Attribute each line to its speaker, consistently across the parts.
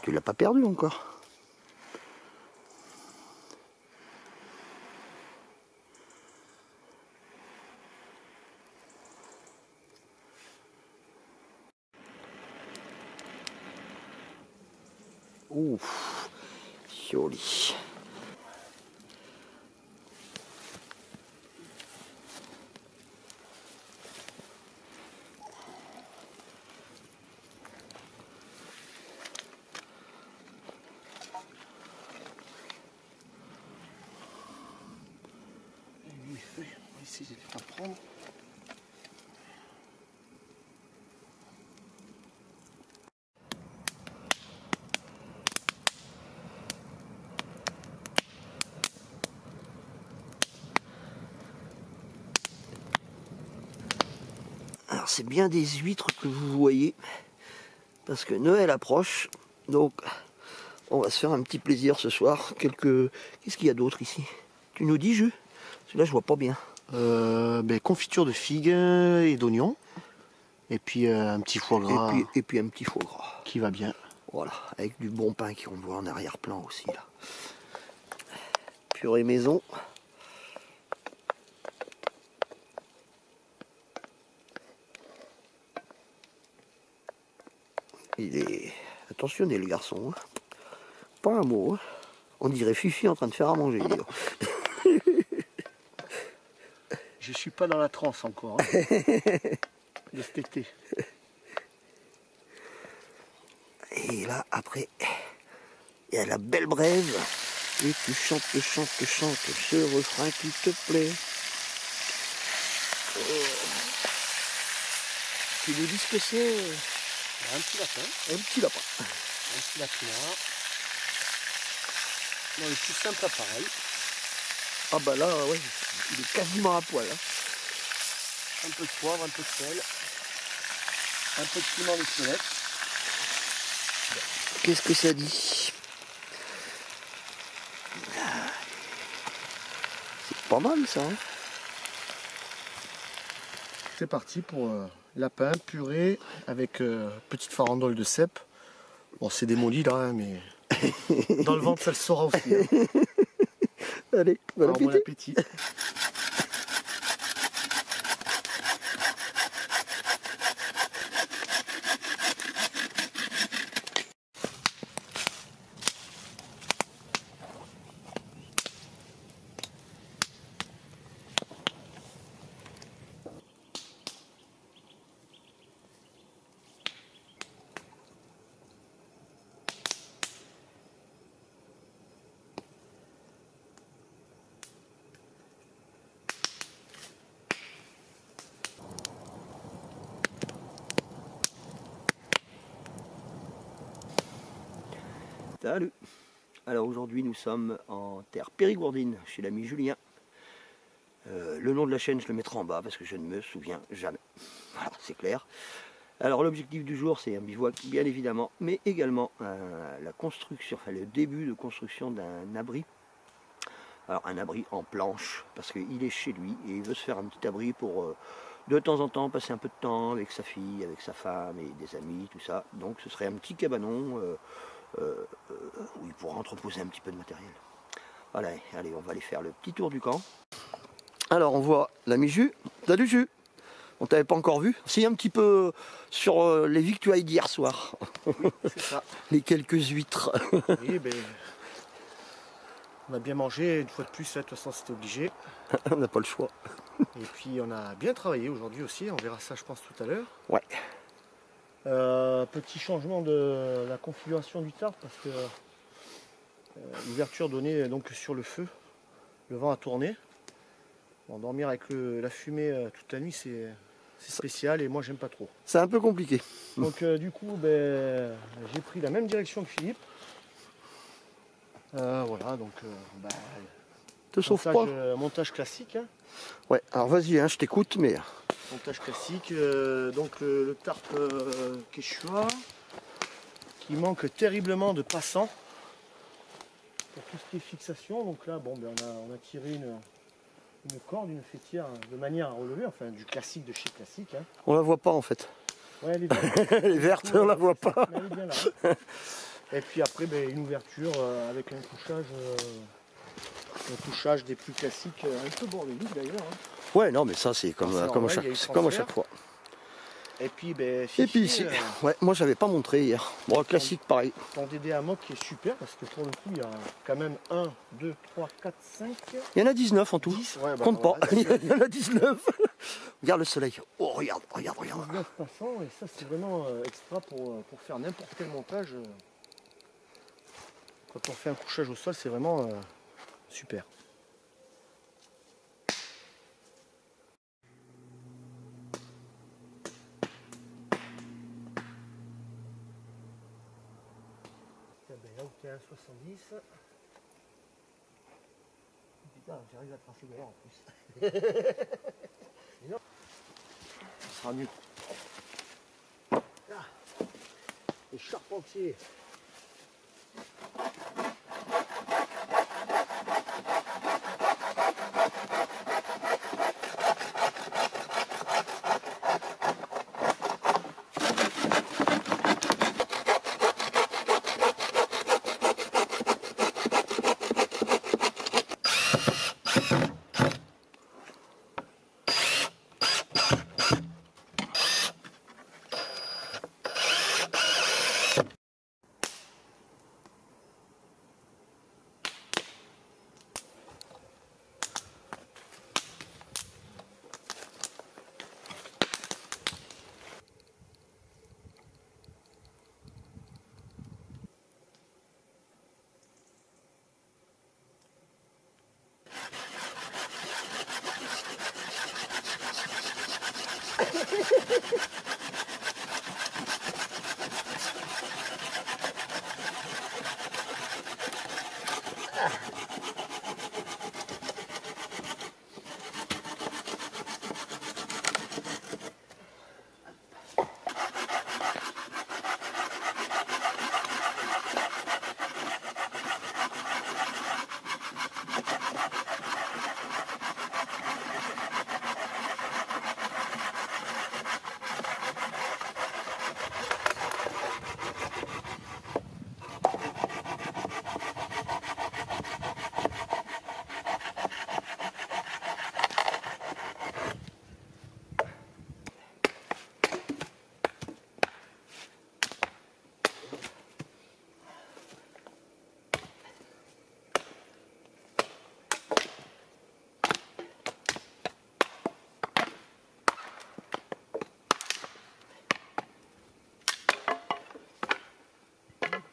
Speaker 1: Tu l'as pas perdu encore. Ouf, joli.
Speaker 2: On va essayer de les faire prendre.
Speaker 1: Alors c'est bien des huîtres que vous voyez, parce que Noël approche, donc on va se faire un petit plaisir ce soir. Qu'est-ce qu'il y a d'autre ici? Tu nous dis, Jus? Parce que là je vois pas bien.
Speaker 2: Confiture de figues et d'oignons. Et puis un petit foie gras.
Speaker 1: Et puis un petit foie gras.
Speaker 2: Qui va bien.
Speaker 1: Voilà, avec du bon pain qu'on voit en arrière-plan aussi là. Purée maison. Il est attentionné le garçon. Hein. Pas un mot. Hein. On dirait Fifi en train de faire à manger.
Speaker 2: Je suis pas dans la transe encore. Hein, de cet été.
Speaker 1: Et là, après, il y a la belle brève. Et tu chantes ce refrain qui te plaît. Tu nous dis ce que c'est?
Speaker 2: Un petit lapin.
Speaker 1: Un petit lapin.
Speaker 2: Un petit lapin. Dans le plus simple appareil.
Speaker 1: Ah bah là, ouais, il est quasiment à poil. Hein.
Speaker 2: Un peu de poivre, un peu de sel. Un peu de piment d'Espelette.
Speaker 1: Qu'est-ce que ça dit? C'est pas mal ça. Hein.
Speaker 2: C'est parti pour lapin purée avec petite farandole de cèpe. Bon, c'est démoli là, hein, mais dans le ventre ça le saura aussi. Hein.
Speaker 1: Allez, bon appétit.
Speaker 2: Bon appétit.
Speaker 1: Salut. Alors aujourd'hui nous sommes en terre périgourdine chez l'ami Julien. Le nom de la chaîne je le mettrai en bas parce que je ne me souviens jamais. Voilà, c'est clair. Alors l'objectif du jour c'est un bivouac bien évidemment, mais également la construction, enfin le début de construction d'un abri. Alors un abri en planche parce qu'il est chez lui et il veut se faire un petit abri pour de temps en temps passer un peu de temps avec sa fille, avec sa femme et des amis, tout ça. Donc ce serait un petit cabanon où il pourra entreposer un petit peu de matériel. Voilà, allez, on va aller faire le petit tour du camp. Alors on voit l'ami Jus. Salut Jus. On t'avait pas encore vu. Si, un petit peu sur les victuailles d'hier soir.
Speaker 2: Oui, c'est ça.
Speaker 1: Les quelques huîtres.
Speaker 2: Oui, on a bien mangé, une fois de plus, là, de toute façon c'était obligé.
Speaker 1: On n'a pas le choix.
Speaker 2: Et puis on a bien travaillé aujourd'hui aussi, on verra ça je pense tout à l'heure.
Speaker 1: Ouais.
Speaker 2: Petit changement de la configuration du tarp parce que l'ouverture donnée donc sur le feu, le vent a tourné. Bon, dormir avec la fumée toute la nuit c'est spécial et moi j'aime pas trop.
Speaker 1: C'est un peu compliqué.
Speaker 2: Donc du coup j'ai pris la même direction que Philippe. Voilà donc
Speaker 1: Te sauve pas.
Speaker 2: Montage classique. Hein.
Speaker 1: Ouais, alors vas-y, hein, je t'écoute, mais.
Speaker 2: Montage classique, donc le tarp Quechua qui manque terriblement de passants pour tout ce qui est fixation. Donc là, bon, on a tiré une corde, une fêtière de manière à relever, enfin du classique de chez classique. Hein.
Speaker 1: On la voit pas en fait.
Speaker 2: Ouais, elle est verte.
Speaker 1: Elle est verte, on la voit pas.
Speaker 2: Elle est bien là. Hein. Et puis après, ben, une ouverture avec un couchage des plus classiques, un peu bordélique d'ailleurs. Hein.
Speaker 1: Ouais, non, mais ça, c'est comme,
Speaker 2: C'est
Speaker 1: comme,
Speaker 2: normal, il y a eu
Speaker 1: comme à
Speaker 2: transfert.
Speaker 1: chaque fois.
Speaker 2: Et puis, ben,
Speaker 1: Et puis
Speaker 2: Fifi,
Speaker 1: ici, ouais, moi, j'avais pas montré hier. Bon, classique, pareil.
Speaker 2: ton DD Amok qui est super parce que pour le coup, il y a quand même 1, 2, 3, 4, 5,
Speaker 1: Il y en a 19 en tout.
Speaker 2: 10. Ouais, bah,
Speaker 1: Compte
Speaker 2: voilà,
Speaker 1: pas, il y en a 19. Regarde le soleil. Oh, regarde.
Speaker 2: 19 passants, et ça, c'est vraiment extra pour faire n'importe quel montage. Quand on fait un couchage au sol, c'est vraiment super. Là où tu es à 70. Putain, j'arrive à tracer droit en plus. Non. Ça sera mieux. Ah, les charpentiers.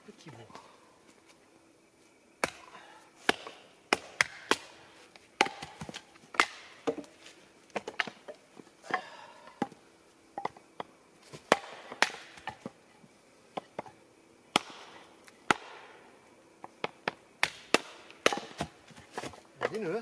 Speaker 2: Petit bout. Des nœuds.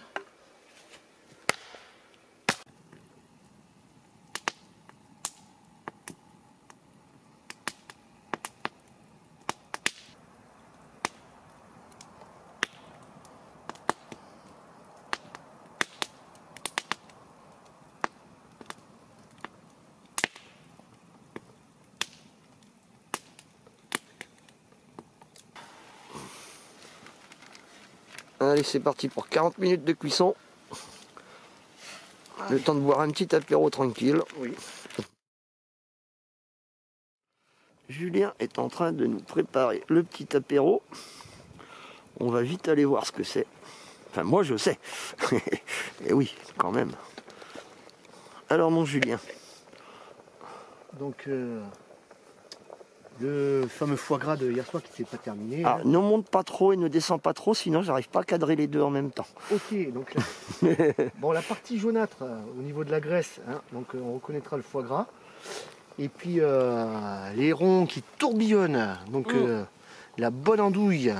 Speaker 1: Allez, c'est parti pour 40 minutes de cuisson. Le temps de boire un petit apéro tranquille.
Speaker 2: Oui.
Speaker 1: Julien est en train de nous préparer le petit apéro. On va vite aller voir ce que c'est. Enfin, moi je sais. Et oui, quand même. Alors, mon Julien.
Speaker 2: Donc, le fameux foie gras de hier soir qui s'est pas terminé.
Speaker 1: Ah, ne monte pas trop et ne descend pas trop, sinon j'arrive pas à cadrer les deux en même temps.
Speaker 2: Ok, donc bon, la partie jaunâtre au niveau de la graisse, hein, donc on reconnaîtra le foie gras. Et puis les ronds qui tourbillonnent, donc la bonne andouille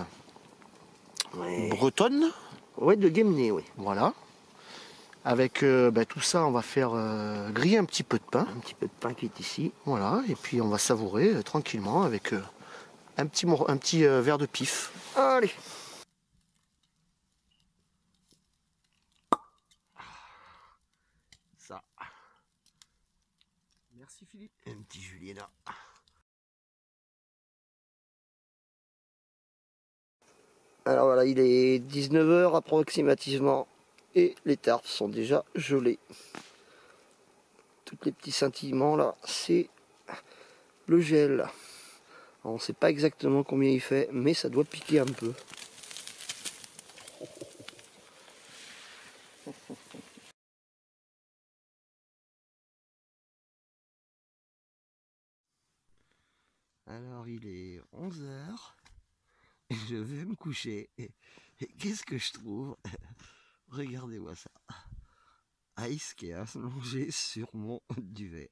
Speaker 2: bretonne.
Speaker 1: Ouais, de Guémené, oui.
Speaker 2: Voilà. Avec tout ça, on va faire griller un petit peu de pain.
Speaker 1: Un petit peu de pain qui est ici.
Speaker 2: Voilà, et puis on va savourer tranquillement avec un petit verre de pif.
Speaker 1: Allez. Ça.
Speaker 2: Merci Philippe.
Speaker 1: Un petit Julien là. Alors voilà, il est 19 h approximativement et les tartes sont déjà gelées. Tous les petits scintillements là, c'est le gel. Alors, on ne sait pas exactement combien il fait, mais ça doit piquer un peu. Alors il est 11 h et je vais me coucher. Et qu'est-ce que je trouve? Regardez-moi ça. Ice qui est allongé sur mon duvet.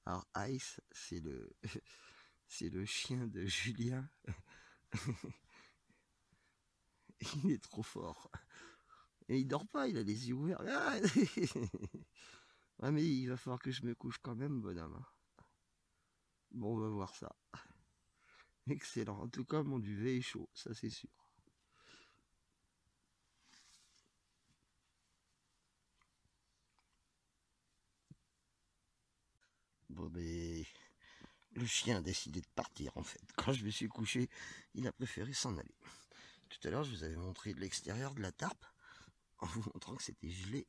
Speaker 1: Alors Ice, c'est le chien de Julien. Il est trop fort. Et il dort pas, il a les yeux ouverts. Ah ouais, mais il va falloir que je me couche quand même, bonhomme. Bon, on va voir ça. Excellent. En tout cas, mon duvet est chaud, ça c'est sûr. Bon, mais le chien a décidé de partir en fait. Quand je me suis couché, il a préféré s'en aller. Tout à l'heure, je vous avais montré de l'extérieur de la tarpe en vous montrant que c'était gelé.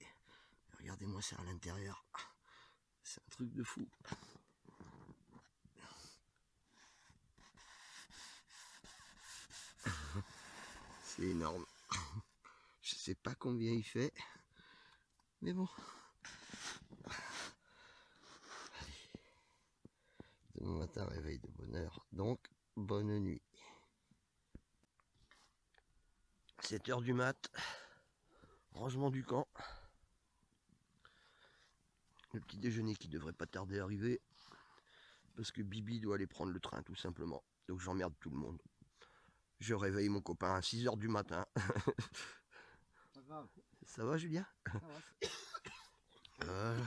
Speaker 1: Regardez-moi ça à l'intérieur. C'est un truc de fou. C'est énorme. Je sais pas combien il fait, mais bon. Allez. Demain matin, réveil de bonne heure. Donc, bonne nuit. 7 h du mat. Rangement du camp. Le petit déjeuner qui devrait pas tarder à arriver. Parce que Bibi doit aller prendre le train tout simplement. Donc j'emmerde tout le monde. Je réveille mon copain à 6 h du matin.
Speaker 2: Pas grave.
Speaker 1: Ça va Julien?
Speaker 2: Ça va.
Speaker 1: Voilà.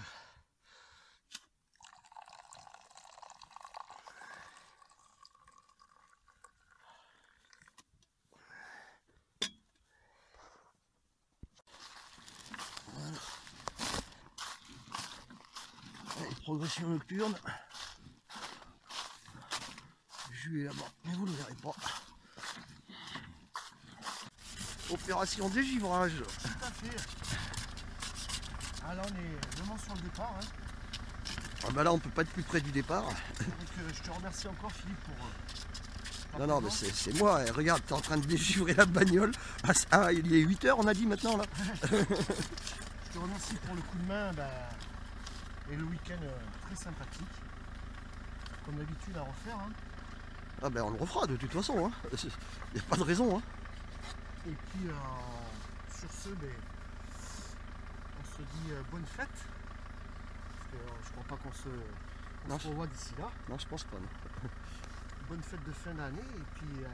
Speaker 1: Allez, progression nocturne. Jus est là-bas, mais vous ne le verrez pas. Opération dégivrage.
Speaker 2: Tout à fait. Ah là on est vraiment sur le départ. Hein.
Speaker 1: Ah bah là on peut pas être plus près du départ.
Speaker 2: Donc, je te remercie encore Philippe pour...
Speaker 1: Non, mais c'est moi. Regarde, t'es en train de dégivrer la bagnole. Ah, il est 8 h, on a dit maintenant là.
Speaker 2: Je te remercie pour le coup de main et le week-end très sympathique. Comme d'habitude à refaire. Hein.
Speaker 1: Ah ben on le refera de toute façon. Il n'y a pas de raison. Hein.
Speaker 2: Et puis sur ce, on se dit bonne fête. Parce que je crois pas qu'on se revoit d'ici là.
Speaker 1: Non, je pense pas. Non.
Speaker 2: Bonne fête de fin d'année. Et puis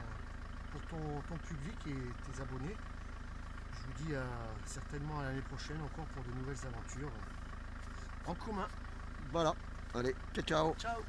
Speaker 2: pour ton public et tes abonnés, je vous dis certainement à l'année prochaine encore pour de nouvelles aventures en commun.
Speaker 1: Voilà. Allez, ciao ciao.
Speaker 2: Ciao.